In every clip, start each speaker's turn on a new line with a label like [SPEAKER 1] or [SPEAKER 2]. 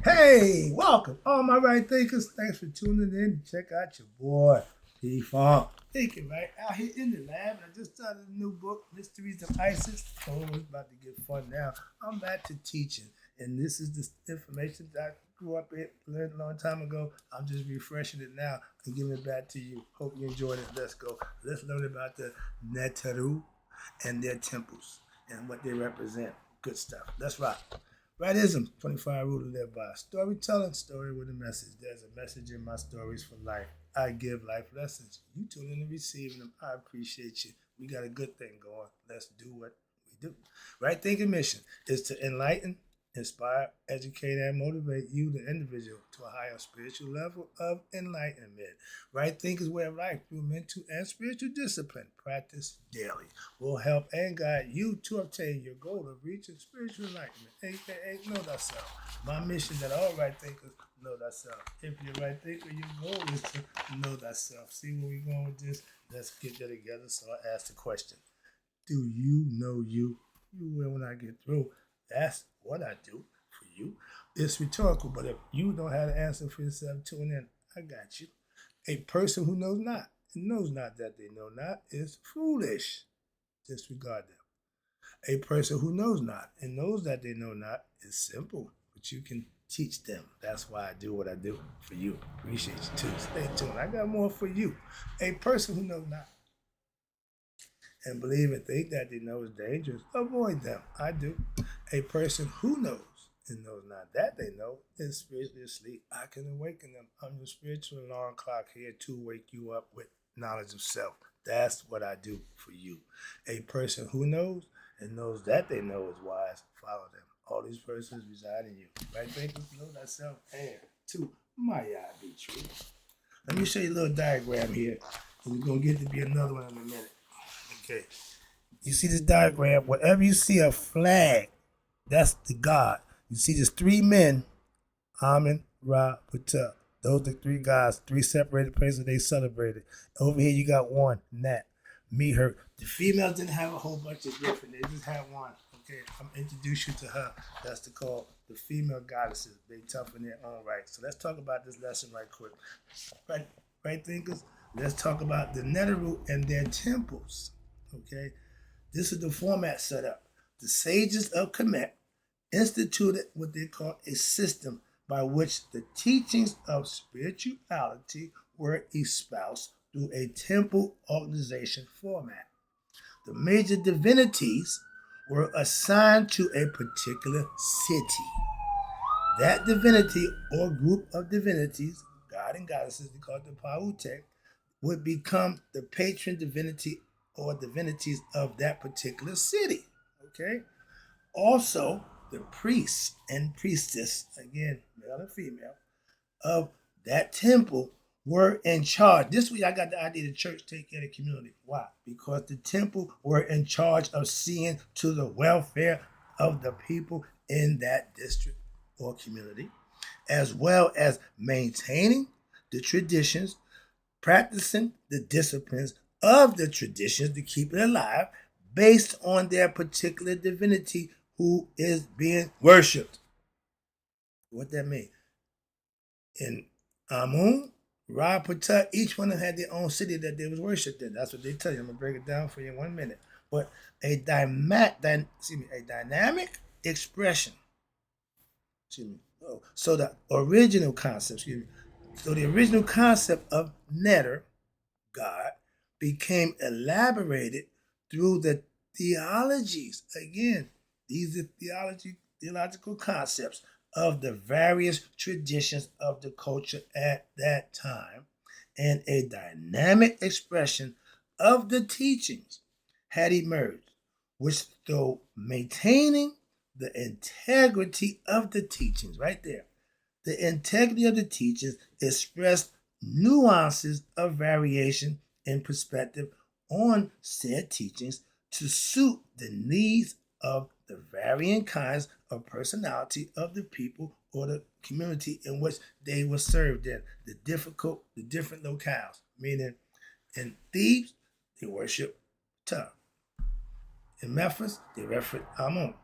[SPEAKER 1] Hey, welcome, all my right thinkers. Thanks for tuning in to check out your boy, P Funk. Thinking right out here in the lab, and I just started a new book, Mysteries of Isis. Oh, it's about to get fun now. I'm back to teaching, and this is the information that I grew up in, learned a long time ago. I'm just refreshing it now and giving it back to you. Hope you enjoyed it. Let's go. Let's learn about the Neteru and their temples and what they represent. Good stuff. Let's rock. Rightism, 25 rule to live by. Storytelling, story with a message. There's a message in my stories for life. I give life lessons. You tune in and receiving them. I appreciate you. We got a good thing going. Let's do what we do. Right thinking mission is to enlighten, inspire, educate, and motivate you, the individual, to a higher spiritual level of enlightenment. Right thinking way of life through mental and spiritual discipline. Practice daily will help and guide you to obtain your goal of reaching spiritual enlightenment, aka know thyself. My mission that all right thinkers know thyself. If you're right thinker, your goal is to know thyself. See where we're going with this? Let's get that together. So I asked the question: do you know you? You will when I get through. That's what I do for you. It's rhetorical, but if you don't have the answer for yourself, tune in. I got you. A person who knows not and knows not that they know not is foolish. Disregard them. A person who knows not and knows that they know not is simple, but you can teach them. That's why I do what I do for you. Appreciate you too. Stay tuned. I got more for you. A person who knows not and believe and think that they know is dangerous, avoid them. I do. A person who knows and knows not that they know is spiritually asleep. I can awaken them. I'm your spiritual alarm clock here to wake you up with knowledge of self. That's what I do for you. A person who knows and knows that they know is wise. Follow them. All these persons reside in you. Right thinkers know thyself and two, my I be true. Let me show you a little diagram here. And we're gonna get to be another one in a minute. Okay. You see this diagram? Wherever you see a flag, that's the God. You see there's three men, Amen, Ra, Ptah. Those are three gods, three separated places they celebrated. Over here you got one, Nat, me, her. The females didn't have a whole bunch of different. They just had one. Okay, I'm gonna introduce you to her. That's called the female goddesses. They tough in their own right. So let's talk about this lesson right quick. Right thinkers. Let's talk about the Neteru and their temples. Okay, this is the format set up. The sages of Kemet instituted what they call a system by which the teachings of spirituality were espoused through a temple organization format. The major divinities were assigned to a particular city. That divinity or group of divinities, god and goddesses, they call it the Paute, would become the patron divinity or divinities of that particular city. Okay? Also, the priests and priestess, again, male and female, of that temple were in charge. This way I got the idea the church take care of the community. Why? Because the temple were in charge of seeing to the welfare of the people in that district or community, as well as maintaining the traditions, practicing the disciplines of the traditions to keep it alive based on their particular divinity who is being worshipped. What that mean? In Amun, Ra, Ptah, each one of them had their own city that they was worshipped in. That's what they tell you. I'm gonna break it down for you in 1 minute. But a dynamic expression. Excuse me. Oh, so the original concept, excuse me. So the original concept of Neter, God, became elaborated through the theologies. Again, these are theological concepts of the various traditions of the culture at that time, and a dynamic expression of the teachings had emerged, which, though maintaining the integrity of the teachings, right there, the integrity of the teachings expressed nuances of variation in perspective on said teachings to suit the needs of the varying kinds of personality of the people or the community in which they were served in, the different locales. Meaning, in Thebes, they worship Ptah. In Memphis, they reference Amun.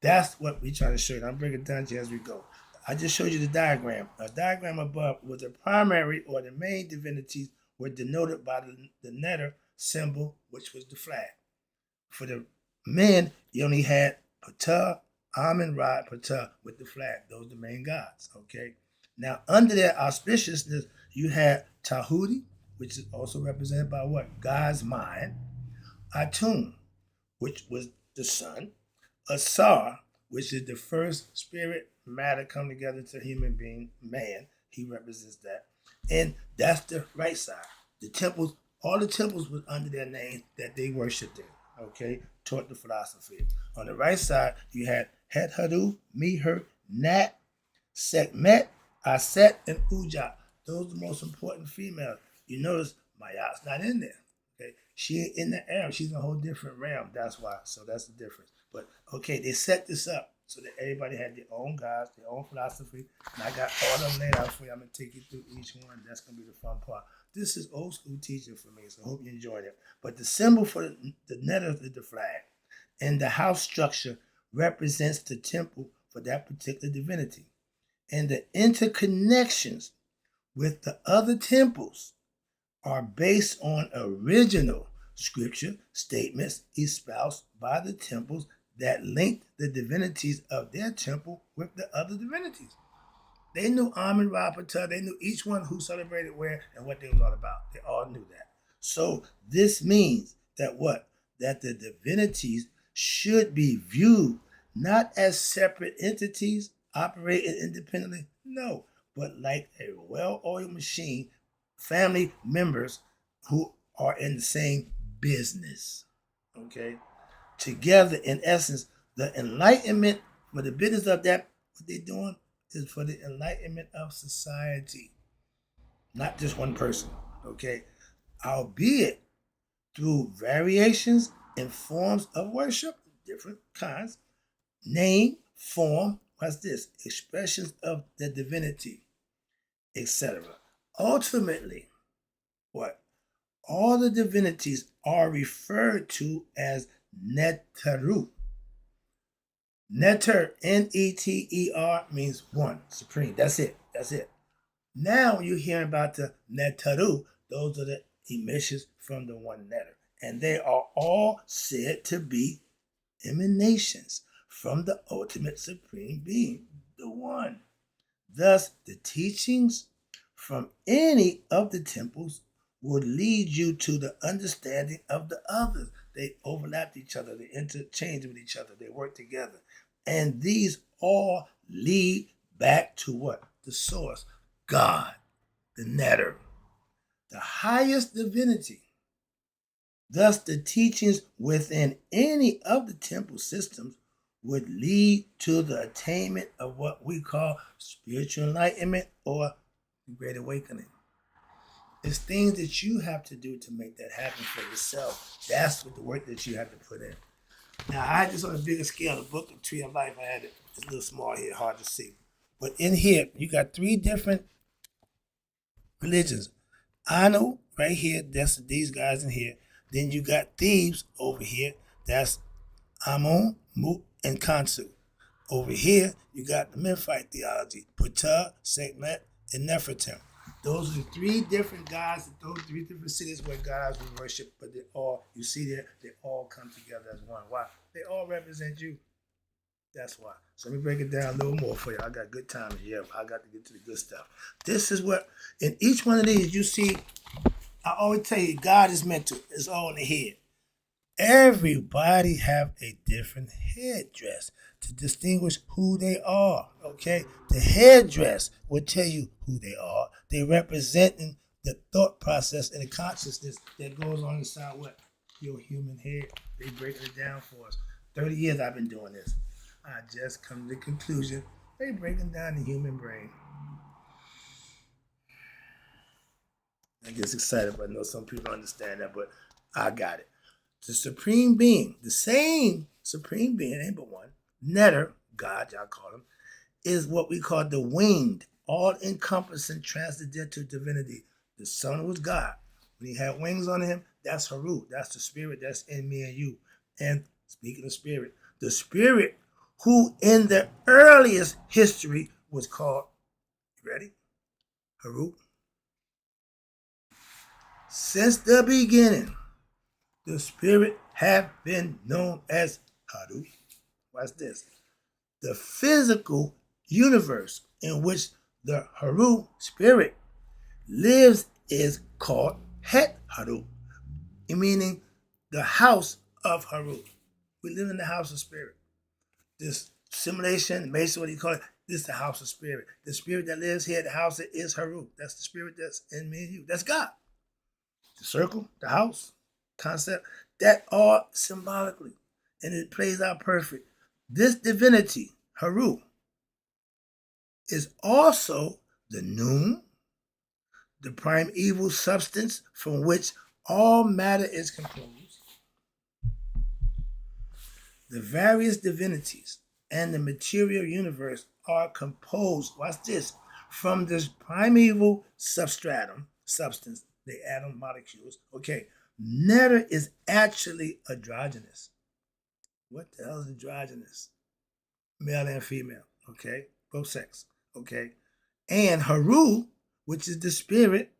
[SPEAKER 1] That's what we try to show you. I'm bringing it down to you as we go. I just showed you the diagram. A diagram above was the primary or the main divinities were denoted by the Neteru symbol, which was the flag. For the men, you only had Ptah, Amun Ra, Ptah with the flag. Those are the main gods. Okay. Now, under their auspiciousness, you had Tahuti, which is also represented by what? God's mind. Atum, which was the sun. Asar, which is the first spirit matter come together to human being, man. He represents that. And that's the right side. The temples, all the temples was under their name that they worshipped in. Okay, taught the philosophy. On the right side, you had Het Hadu, Miher, Nat, Sekhmet, Aset, and Uja. Those are the most important females. You notice Mayat's not in there. Okay, she ain't in the air. She's in a whole different realm. That's why. So that's the difference. But okay, they set this up so that everybody had their own gods, their own philosophy. And I got all of them laid out for you. I'm gonna take you through each one. That's gonna be the fun part. This is old school teaching for me, so I hope you enjoyed it. But the symbol for the Neteru is the flag, and the house structure represents the temple for that particular divinity, and the interconnections with the other temples are based on original scripture statements espoused by the temples that linked the divinities of their temple with the other divinities. They knew Amun Ra Ptah. They knew each one who celebrated where and what they was all about. They all knew that. So this means that what? That the divinities should be viewed not as separate entities operating independently, no, but like a well-oiled machine, family members who are in the same business. Okay? Together, in essence, the enlightenment for the business of that, what they're doing is for the enlightenment of society, not just one person. Okay? Albeit through variations in forms of worship, different kinds, name, form, what's this? Expressions of the divinity, etc. Ultimately, what? All the divinities are referred to as Neteru. Neter, Neter, means one, supreme. That's it. That's it. Now, when you hear about the Neteru, those are the emissions from the one Neter. And they are all said to be emanations from the ultimate supreme being, the one. Thus, the teachings from any of the temples would lead you to the understanding of the others. They overlap each other, they interchange with each other, they work together. And these all lead back to what? The source, God, the Neteru, the highest divinity. Thus, the teachings within any of the temple systems would lead to the attainment of what we call spiritual enlightenment or great awakening. It's things that you have to do to make that happen for yourself. That's what the work that you have to put in. Now, I had this on a bigger scale. The book, The Tree of Life, I had it. It's a little small here, hard to see. But in here, you got 3 different religions. Anu, right here, that's these guys in here. Then you got Thebes over here. That's Amun, Mut, and Khonsu. Over here, you got the Memphite theology, Ptah, Sekhmet, and Nefertim. Those are the 3 different gods, those 3 different cities where gods we worship, but they all, you see there, they all come together as one. Why? They all represent you. That's why. So let me break it down a little more for you. I got good time here. I got to get to the good stuff. This is what, in each one of these, you see, I always tell you, God is mental. It's all in the head. Everybody have a different headdress to distinguish who they are, okay? The headdress will tell you who they are. They representing the thought process and the consciousness that goes on inside what? Your human head. They breaking it down for us. 30 years I've been doing this. I just come to the conclusion, they breaking down the human brain. I get excited, but I know some people don't understand that, but I got it. The supreme being, the same supreme being, ain't but one, Neter, God, y'all call him, is what we call the winged, all-encompassing transcendental divinity. The Son was God. When he had wings on him, that's Haru. That's the spirit that's in me and you. And speaking of spirit, the spirit who in the earliest history was called, you ready? Haru. Since the beginning, the spirit have been known as Haru. Watch this. The physical universe in which the Haru spirit lives is called Het Haru, meaning the house of Haru. We live in the house of spirit. This simulation, basically what you call it, this is the house of spirit. The spirit that lives here at the house is Haru. That's the spirit that's in me and you. That's God. The circle, the house, concept, that all symbolically. And it plays out perfect. This divinity, Haru, is also the noon, the primeval substance from which all matter is composed. The various divinities and the material universe are composed, watch this, from this primeval substratum, substance, the atom molecules. Okay, Neteru is actually androgynous. What the hell is androgynous? Male and female, okay? Both sex, okay? And Haru, which is the spirit,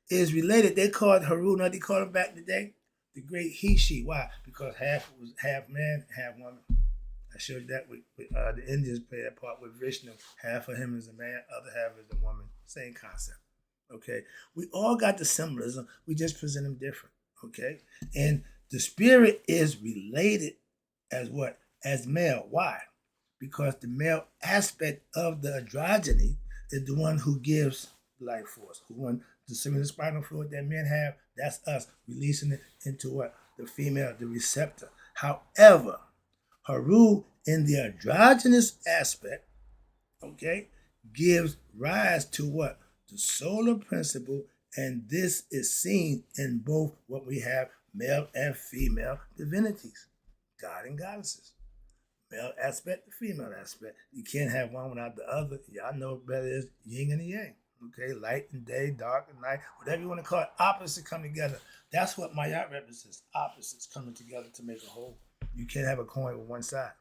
[SPEAKER 1] is related. They called Haru, they called him back in the day, the great he, she. Why? Because half was half man, half woman. I showed that with the Indians play that part with Vishnu. Half of him is a man, other half is a woman. Same concept. Okay? We all got the symbolism. We just present them different. Okay? And the spirit is related as what? As male. Why? Because the male aspect of the androgyny is the one who gives life force, who won the similar spinal fluid that men have. That's us releasing it into what? The female, the receptor. However, Haru in the androgynous aspect, okay, gives rise to what? The solar principle, and this is seen in both what we have, male and female divinities, God and goddesses. Male aspect, the female aspect. You can't have one without the other. Y'all know what better is yin and yang. Okay, light and day, dark and night, whatever you want to call it, opposites come together. That's what Mayat represents, opposites coming together to make a whole. You can't have a coin with one side.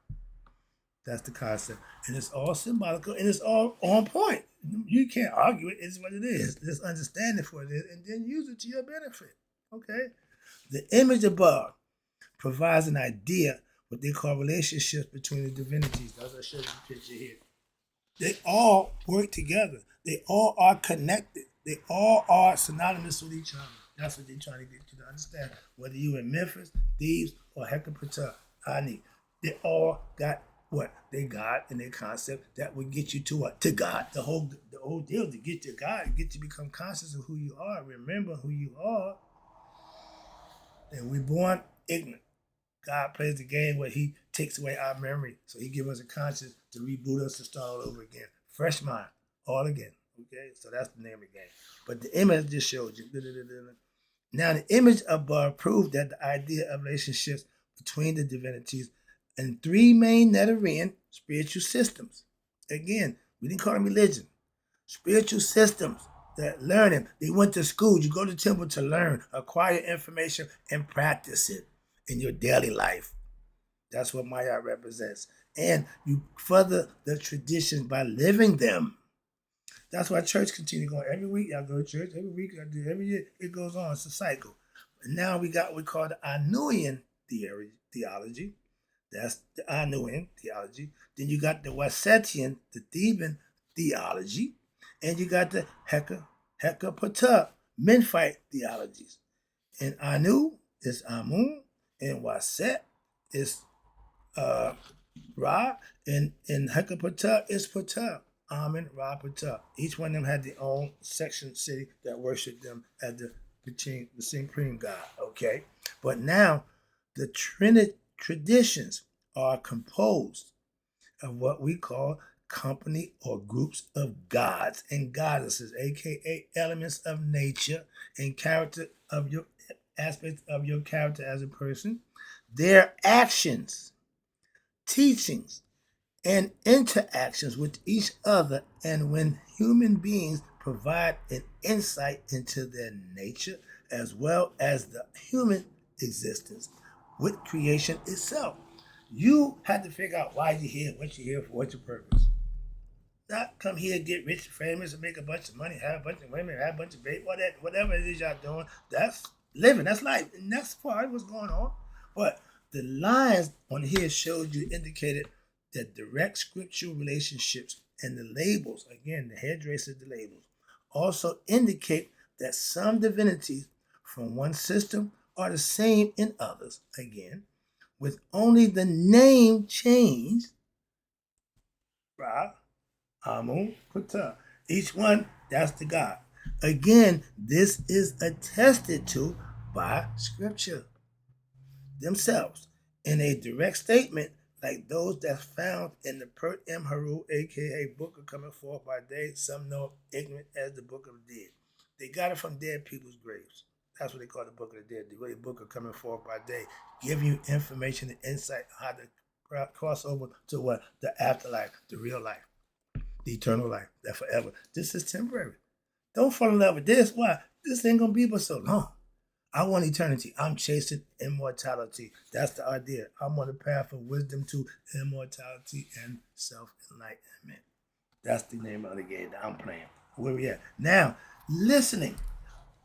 [SPEAKER 1] That's the concept. And it's all symbolical and it's all on point. You can't argue it. It's what it is. Just understand it for what it is and then use it to your benefit. Okay? The image above provides an idea what they call relationships between the divinities. That's what I showed you the picture here. They all work together. They all are connected. They all are synonymous with each other. That's what they're trying to get you to understand. Whether you in Memphis, Thebes, or Hecapata, Ani, they all got what? They God and their concept that would get you to what? To God. The whole deal to get to God, get to become conscious of who you are, remember who you are. And we're born ignorant. God plays the game where he takes away our memory. So he gives us a conscience to reboot us to start all over again. Fresh mind, all again. Okay, so that's the name of the game. But the image just showed you. Now, the image above proved that the idea of relationships between the divinities and three main Neteruvian spiritual systems. Again, we didn't call them religion. Spiritual systems that learning. They went to school. You go to temple to learn, acquire information, and practice it in your daily life. That's what Maya represents. And you further the traditions by living them. That's why church continue going. Every week y'all go to church. Every week I do. Every year it goes on. It's a cycle. And now we got what we call the Anuian theology. That's the Anuian theology. Then you got the Wasetian, the Theban theology. And you got the Hecapata, Menphite theologies. And Anu is Amun, and Waset is Ra, and Hecapata is Ptah. Amen, Ra, Ptah. Each one of them had their own section city that worshiped them as the supreme God. Okay, but now the traditions are composed of what we call company or groups of gods and goddesses, aka elements of nature and character of your aspects of your character as a person, their actions, teachings, and interactions with each other, and when human beings provide an insight into their nature as well as the human existence with creation itself. You had to figure out why you're here, what you're here for, what's your purpose. Not come here, get rich, famous, and make a bunch of money, have a bunch of women, have a bunch of babies, whatever it is y'all doing. That's living. That's life. And that's part of what's going on. But the lines on here showed you indicated that direct scriptural relationships and the labels, again, the hairdresser, the labels, also indicate that some divinities from one system are the same in others, again, with only the name changed. Ra, Amun, Ptah. Each one, that's the God. Again, this is attested to by Scripture themselves in a direct statement like those that's found in the Pert M. Haru, aka Book of Coming Forth by Day, some know ignorant as the Book of the Dead. They got it from dead people's graves. That's what they call the Book of the Dead, the great Book of Coming Forth by Day, giving you information and insight on how to cross over to what? The afterlife, the real life, the eternal life, that forever. This is temporary. Don't fall in love with this. Why? This ain't gonna be but so long. I want eternity. I'm chasing immortality. That's the idea. I'm on the path of wisdom to immortality and self-enlightenment. That's the name of the game that I'm playing. Where we at? Now, listening.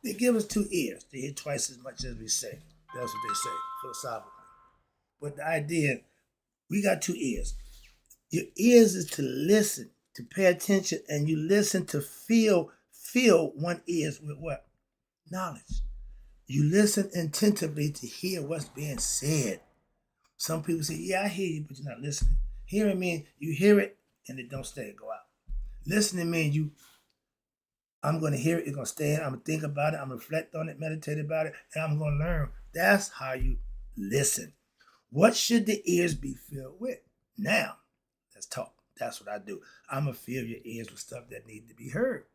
[SPEAKER 1] They give us 2 ears. They hear twice as much as we say. That's what they say, philosophically. But the idea, we got 2 ears. Your ears is to listen, to pay attention, and you listen to feel one ears with what? Knowledge. You listen attentively to hear what's being said. Some people say, yeah, I hear you, but you're not listening. Hearing means you hear it and it don't stay, go out. Listening means I'm going to hear it, it's going to stay in, I'm going to think about it, I'm going to reflect on it, meditate about it, and I'm going to learn. That's how you listen. What should the ears be filled with? Now, let's talk. That's what I do. I'm going to fill your ears with stuff that needs to be heard.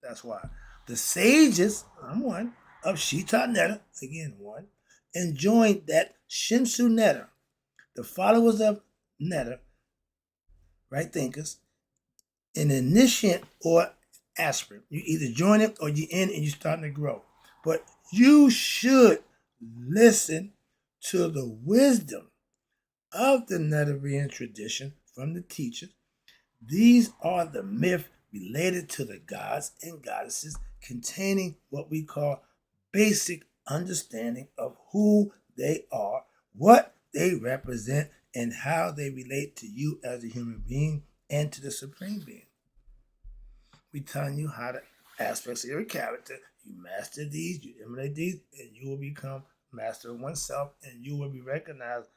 [SPEAKER 1] That's why. The sages, I'm one, of Shita Neteru, again one, enjoined that Shinsu Neteru, the followers of Neteru, right thinkers, an initiate or aspirant. You either join it or you're in and you're starting to grow. But you should listen to the wisdom of the Neterean tradition from the teachers. These are the myths related to the gods and goddesses containing what we call basic understanding of who they are, what they represent, and how they relate to you as a human being and to the Supreme Being. We're telling you how the aspects of your character, you master these, you emulate these, and you will become master of oneself, and you will be recognized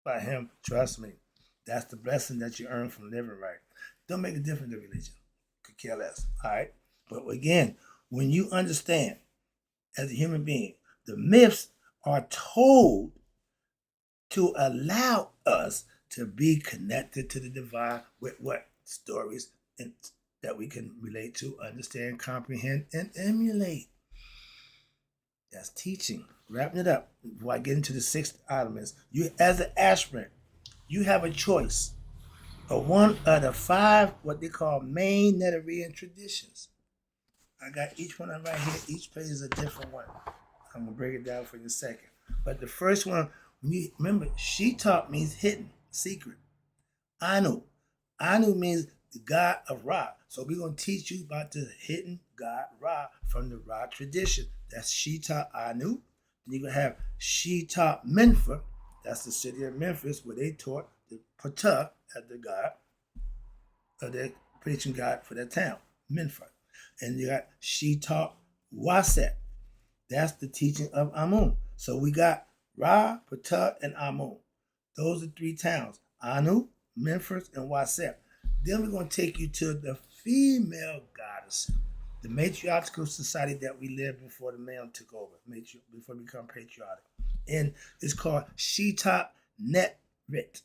[SPEAKER 1] by him. Trust me. That's the blessing that you earn from living right. Don't make a difference in religion. Could care less. All right? But again, when you understand as a human being, the myths are told to allow us to be connected to the divine with what? Stories that we can relate to, understand, comprehend, and emulate. That's teaching. Wrapping it up, before I get into the 6th item is, you as an aspirant, you have a choice of one of the 5 what they call main Neterean traditions. I got each one right here. Each page is a different one. I'm going to break it down for you in a second. But the first one, remember, Shita means hidden, secret. Anu. Anu means the god of Ra. So we're going to teach you about the hidden god Ra from the Ra tradition. That's Shita Anu. Then you're going to have Shita Menfa. That's the city of Memphis where they taught the Ptah as the god, or their preaching god for their town, Menfa. And you got Shita Waset. That's the teaching of Amun. So we got Ra, Ptah, and Amun. Those are 3 towns, Anu, Memphis, and Waset. Then we're going to take you to the female goddess, the matriarchal society that we lived before the male took over, before we become patriotic. And it's called Shita Net-Rit.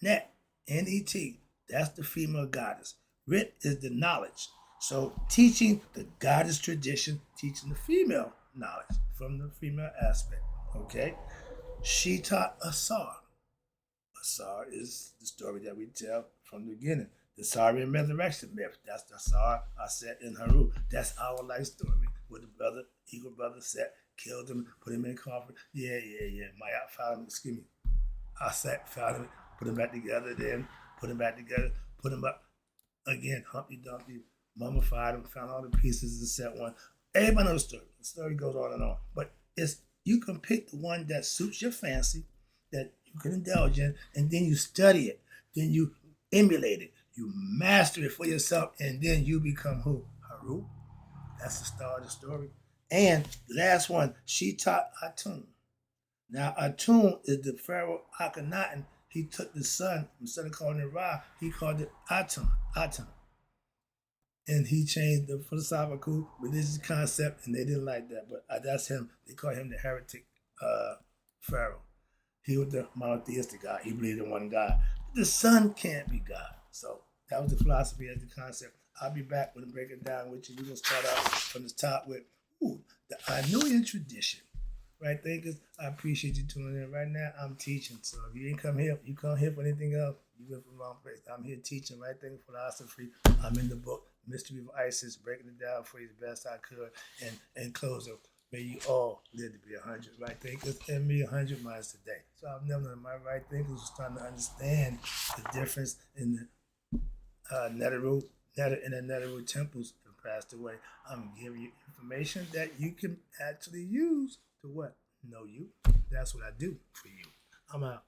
[SPEAKER 1] Net, N-E-T, that's the female goddess. Rit is the knowledge. So teaching the goddess tradition, teaching the female knowledge from the female aspect, okay? Shita Asar. Asar is the story that we tell from the beginning. The Saurian resurrection myth. That's the Asar, Aset, and Haru. That's our life story where the eagle brother Set killed him, put him in a coffin. Yeah. Maya found him, excuse me. Aset found him, put him back together, then put him back together, put him up. Again, Humpty Dumpty mummified him, found all the pieces and set one. Everybody knows the story. The story goes on and on. But it's you can pick the one that suits your fancy, that you can indulge in, and then you study it. Then you emulate it. You master it for yourself, and then you become who? Haru. That's the star of the story. And the last one, she taught Atun. Now Atun is the pharaoh Akhenaten. He took the sun, instead of calling it Ra, he called it Atun. Atun. And he changed the philosophical religious concept, and they didn't like that. But that's him. They call him the heretic pharaoh. He was the monotheistic God. He believed in one God. But the sun can't be God. So that was the philosophy as the concept. I'll be back when I break it down with you. We're going to start out from the top with the Anuian tradition. Right, thinkers? I appreciate you tuning in. Right now, I'm teaching. So if you ain't come here, you come here for anything else, you went from the wrong place. I'm here teaching, right thinking philosophy. I'm in the book, Mystery of Isis, breaking it down for you the best I could. And closing, may you all live to be 100 right thinkers and me 100 miles today. So I'm never my right thinkers was starting to understand the difference in the Neteru and the Neteru temples that passed away. I'm giving you information that you can actually use to what? Know you. That's what I do for you. I'm out.